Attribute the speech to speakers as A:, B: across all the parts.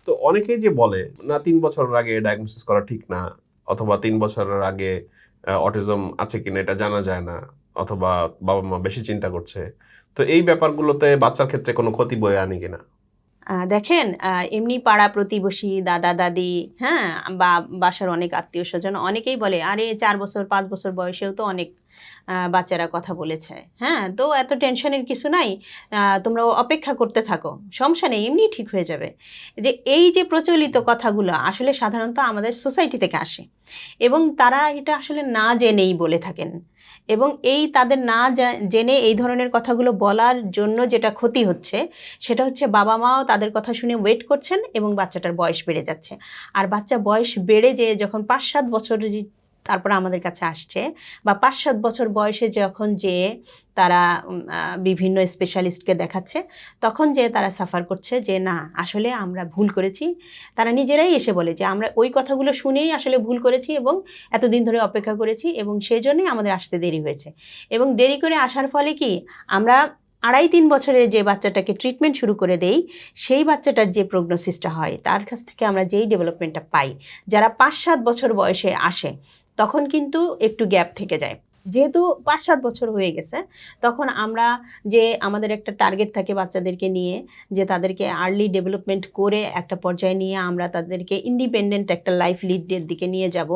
A: তো অনেকেই যে বলে না 3 বছরের আগে ডায়াগনোসিস করা ঠিক না, অথবা 3 বছরের আগে অটিজম আছে কিনা এটা জানা যায় না, অথবা বাবা মা বেশি চিন্তা করছে, তো এই ব্যাপারগুলোতে বাচ্চার ক্ষেত্রে কোনো ক্ষতি বয়ে আনে কিনা?
B: দেখেন, এমনি পাড়া প্রতিবেশী, দাদা দাদি, হ্যাঁ, বা বাসার অনেক আত্মীয় স্বজন অনেকেই বলে, আরে 4 বছর 5 বছর বয়সেও তো অনেক বাচ্চারা কথা বলেছে, হ্যাঁ, তো এত টেনশনের কিছু নাই, তোমরা অপেক্ষা করতে থাকো, সমস্যা নেই, এমনি ঠিক হয়ে যাবে। যে এই যে প্রচলিত কথাগুলো আসলে সাধারণত আমাদের সোসাইটি থেকে আসে, এবং তারা এটা আসলে না জেনেই বলে থাকেন। এবং এই তাদের না জেনে এই ধরনের কথাগুলো বলার জন্য যেটা ক্ষতি হচ্ছে, সেটা হচ্ছে বাবা মাও তাদের কথা শুনে ওয়েট করছেন এবং বাচ্চাটার বয়স বেড়ে যাচ্ছে। আর বাচ্চা বয়স বেড়ে যেয়ে যখন 5-7 বছর তারপরে আমাদের কাছে আসছে, বা 5-7 বছর বয়সে যখন যেয়ে তারা বিভিন্ন স্পেশালিস্টকে দেখাচ্ছে, তখন যে তারা সাফার করছে যে না আসলে আমরা ভুল করেছি। তারা নিজেরাই এসে বলে যে আমরা ওই কথাগুলো শুনেই আসলে ভুল করেছি এবং এতদিন ধরে অপেক্ষা করেছি এবং সেই জন্যই আমাদের আসতে দেরি হয়েছে। এবং দেরি করে আসার ফলে কি আমরা 2.5-3 বছরের যে বাচ্চাটাকে ট্রিটমেন্ট শুরু করে দেই, সেই বাচ্চাটার যে প্রগনোসিসটা হয় তার কাছ থেকে আমরা যেই ডেভেলপমেন্টটা পাই, যারা 5-7 বছর বয়সে আসে তখন কিন্তু একটু গ্যাপ থেকে যায়। যেহেতু 5-7 বছর হয়ে গেছে, তখন আমরা যে আমাদের একটা টার্গেট থাকে বাচ্চাদেরকে নিয়ে, যে তাদেরকে আর্লি ডেভেলপমেন্ট করে একটা পর্যায়ে নিয়ে আমরা তাদেরকে ইন্ডিপেন্ডেন্ট একটা লাইফ লিডের দিকে নিয়ে যাব।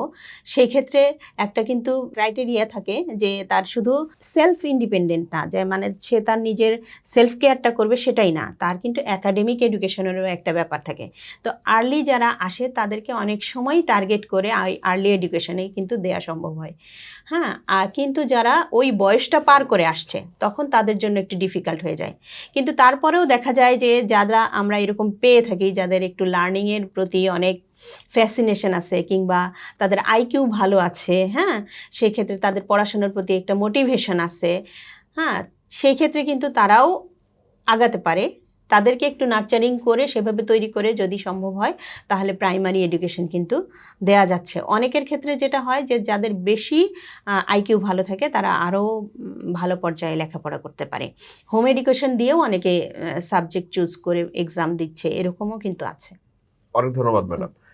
B: সেই ক্ষেত্রে একটা কিন্তু ক্রাইটেরিয়া থাকে যে তার শুধু সেলফ ইন্ডিপেন্ডেন্ট না, যে মানে সে তার নিজের সেলফ কেয়ারটা করবে সেটাই না, তার কিন্তু একাডেমিক এডুকেশনেরও একটা ব্যাপার থাকে। তো আর্লি যারা আসে তাদেরকে অনেক সময় টার্গেট করে আর্লি এডুকেশনে কিন্তু দেয়া সম্ভব হয়, হ্যাঁ। কিন্তু যারা ওই বয়সটা পার করে আসছে তখন তাদের জন্য একটু ডিফিকাল্ট হয়ে যায়। কিন্তু তারপরেও দেখা যায় যে যারা আমরা এরকম পেয়ে থাকি, যাদের একটু লার্নিংয়ের প্রতি অনেক ফ্যাসিনেশন আছে কিংবা তাদের আইকিউ ভালো আছে, হ্যাঁ, সেই ক্ষেত্রে তাদের পড়াশোনার প্রতি একটা মোটিভেশন আছে, হ্যাঁ, সেই ক্ষেত্রে কিন্তু তারাও আগাতে পারে। তাদেরকে একটু নার্চারিং করে সেভাবে তৈরি করে যদি সম্ভব হয় তাহলে প্রাইমারি এডুকেশন কিন্তু দেয়া যাচ্ছে। অনেকের ক্ষেত্রে যেটা হয় যে যাদের বেশি আইকিউ ভালো থাকে তারা আরও ভালো পর্যায়ে লেখাপড়া করতে পারে। হোম এডুকেশন দিয়েও অনেকে সাবজেক্ট চুজ করে এক্সাম দিচ্ছে, এরকমও কিন্তু আছে।
A: অনেক ধন্যবাদ ম্যাডাম।